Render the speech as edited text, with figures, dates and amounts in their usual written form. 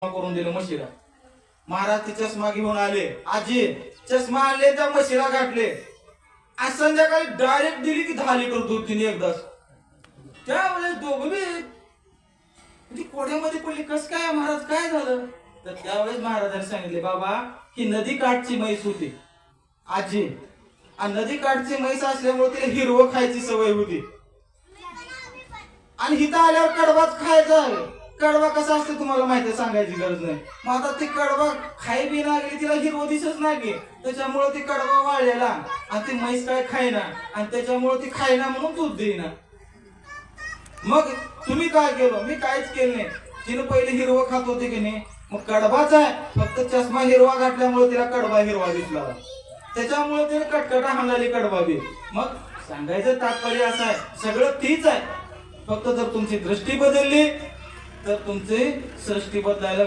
करून दिलं म्हशीला. महाराज ते चष्मा घेऊन आले. आजी चष्मा आणले त्या म्हशीला घातले. आज संध्याकाळी डायरेक्ट दिली की 10 लिटर दूध तिने एकदाच. त्यावेळेस दोघं बी कोड्यामध्ये पडली. कस काय महाराज, काय झालं? तर त्यावेळेस महाराजांनी सांगितले, बाबा ही नदी काठची म्हैस होती आजी, आणि नदी काठची म्हैस असल्यामुळे तिला हिरवं खायची सवय होती, आणि हिथं आल्यावर कडबाच खायचा आहे. कडवा कसा असतो तुम्हाला माहिती, सांगायची गरज नाही. मग आता ती कडवा खाई बी लागली, तिला हिरवं दिसत नाही, त्याच्यामुळे ती कडवा वाळलेला आणि ती म्हैस काय खायना, आणि त्याच्यामुळे ती खायना म्हणून दूध देईना. मग तुम्ही काय केलं? मी काहीच केलं नाही. तिने पहिले हिरवं खात होते की नाही, मग कडबाच आहे, फक्त चष्मा हिरवा घातल्यामुळे तिला कडबा हिरवा दिसला, त्याच्यामुळे तिने कटकटा हाणाली कडबा बी. मग सांगायचं तात्पर्य असं आहे, सगळं तीच आहे, फक्त जर तुमची दृष्टी बदलली तर तुमची सृष्टी बदलायला